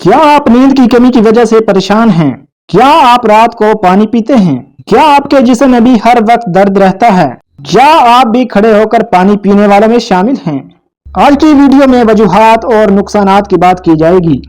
क्या आप नींद की कमी की वजह से परेशान हैं? क्या आप रात को पानी पीते हैं? क्या आपके जिस्म में भी हर वक्त दर्द रहता है? क्या आप भी खड़े होकर पानी पीने वालों में शामिल हैं? आज की वीडियो में वजूहात और नुकसानात की बात की जाएगी।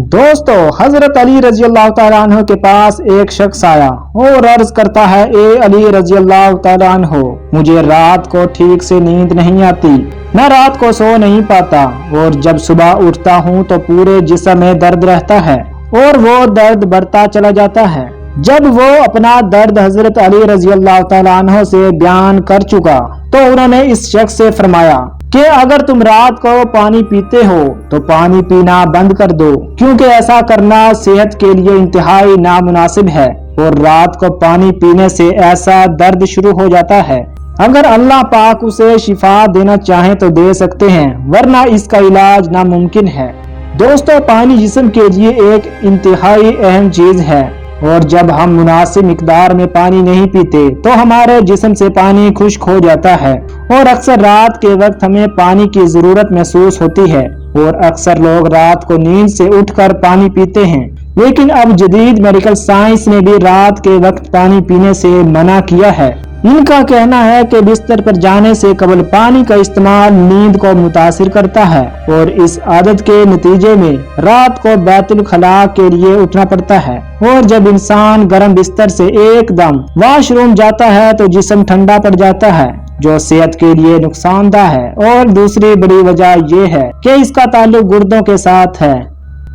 दोस्तों, हजरत अली रजी अल्लाह तआला अन्हु के पास एक शख्स आया और अर्ज करता है, ए अली रजी अल्लाह तआला अन्हु, मुझे रात को ठीक से नींद नहीं आती, मैं रात को सो नहीं पाता और जब सुबह उठता हूँ तो पूरे जिस्म में दर्द रहता है और वो दर्द बढ़ता चला जाता है। जब वो अपना दर्द हजरत अली रजी अल्लाह तआला अन्हु से बयान कर चुका तो उन्होंने इस शख्स से फरमाया कि अगर तुम रात को पानी पीते हो तो पानी पीना बंद कर दो, क्योंकि ऐसा करना सेहत के लिए इंतहाई नामुनासिब है और रात को पानी पीने से ऐसा दर्द शुरू हो जाता है। अगर अल्लाह पाक उसे शिफा देना चाहे तो दे सकते हैं, वरना इसका इलाज नामुमकिन है। दोस्तों, पानी जिस्म के लिए एक इंतहाई अहम चीज है और जब हम मुनासिब मिकदार में पानी नहीं पीते तो हमारे जिस्म से पानी खुश्क हो जाता है और अक्सर रात के वक्त हमें पानी की जरूरत महसूस होती है और अक्सर लोग रात को नींद से उठकर पानी पीते हैं। लेकिन अब जदीद मेडिकल साइंस ने भी रात के वक्त पानी पीने से मना किया है। इनका कहना है कि बिस्तर पर जाने से कबल पानी का इस्तेमाल नींद को मुतासिर करता है और इस आदत के नतीजे में रात को बैतुल खला के लिए उठना पड़ता है और जब इंसान गर्म बिस्तर से एकदम वॉशरूम जाता है तो जिस्म ठंडा पड़ जाता है, जो सेहत के लिए नुकसानदा है। और दूसरी बड़ी वजह यह है कि इसका ताल्लुक गुर्दों के साथ है।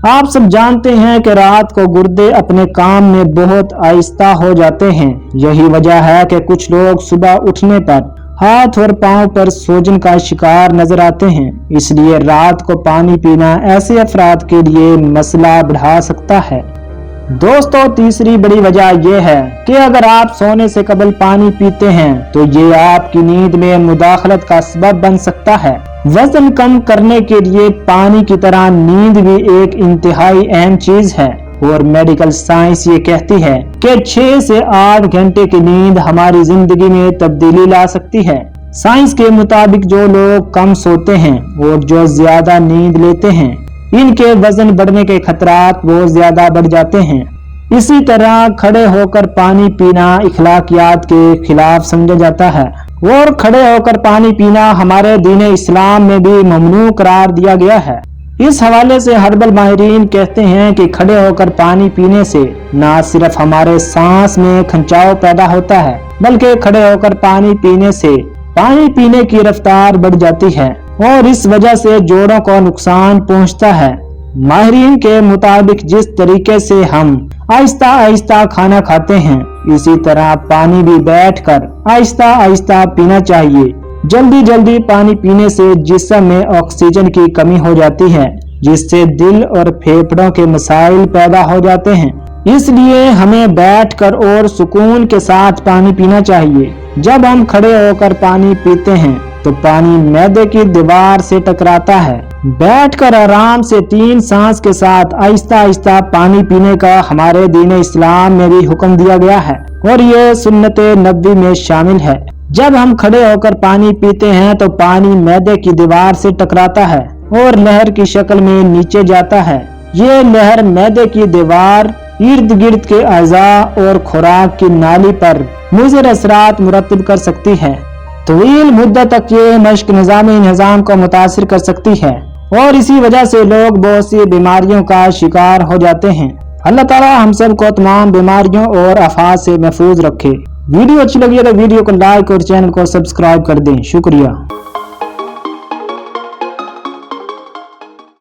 आप सब जानते हैं कि रात को गुर्दे अपने काम में बहुत आहिस्ता हो जाते हैं। यही वजह है कि कुछ लोग सुबह उठने पर हाथ और पांव पर सूजन का शिकार नजर आते हैं। इसलिए रात को पानी पीना ऐसे अफराद के लिए मसला बढ़ा सकता है। दोस्तों, तीसरी बड़ी वजह यह है कि अगर आप सोने से कबल पानी पीते हैं तो ये आपकी नींद में मुदाखलत का सबब बन सकता है। वजन कम करने के लिए पानी की तरह नींद भी एक इंतहाई अहम चीज है और मेडिकल साइंस ये कहती है कि 6 से 8 घंटे की नींद हमारी जिंदगी में तब्दीली ला सकती है। साइंस के मुताबिक जो लोग कम सोते हैं और जो ज्यादा नींद लेते हैं, इनके वजन बढ़ने के खतरात बहुत ज्यादा बढ़ जाते हैं। इसी तरह खड़े होकर पानी पीना इखलाकियात के खिलाफ समझा जाता है और खड़े होकर पानी पीना हमारे दीन इस्लाम में भी ममनू करार दिया गया है। इस हवाले से हर्बल माहिरीन कहते हैं कि खड़े होकर पानी पीने से न सिर्फ हमारे सांस में खिंचाव पैदा होता है, बल्कि खड़े होकर पानी पीने से पानी पीने की रफ्तार बढ़ जाती है और इस वजह से जोड़ों को नुकसान पहुंचता है। माहिरीन के मुताबिक जिस तरीके से हम आहिस्ता आहिस्ता खाना खाते हैं, इसी तरह पानी भी बैठकर आहिस्ता आहिस्ता पीना चाहिए। जल्दी जल्दी पानी पीने से जिस्म में ऑक्सीजन की कमी हो जाती है, जिससे दिल और फेफड़ों के मसाइल पैदा हो जाते हैं। इसलिए हमें बैठकर और सुकून के साथ पानी पीना चाहिए। जब हम खड़े होकर पानी पीते हैं तो पानी मैदे की दीवार से टकराता है। बैठकर आराम से 3 सांस के साथ आहिस्ता आहिस्ता पानी पीने का हमारे दीन इस्लाम में भी हुक्म दिया गया है और ये सुन्नत नबवी में शामिल है। जब हम खड़े होकर पानी पीते हैं तो पानी मैदे की दीवार से टकराता है और लहर की शक्ल में नीचे जाता है। ये लहर मैदे की दीवार, इर्द गिर्द के अज़ा और खुराक की नाली पर मुज़र असरात मुरतब कर सकती है। तवील मुद्दत तक ये मश्क निज़ामी निज़ाम को मुतासिर कर सकती है और इसी वजह से लोग बहुत सी बीमारियों का शिकार हो जाते हैं। अल्लाह ताला हम सब को तमाम बीमारियों और आफात से महफूज रखे। वीडियो अच्छी लगी है तो वीडियो को लाइक और चैनल को सब्सक्राइब कर दें। शुक्रिया।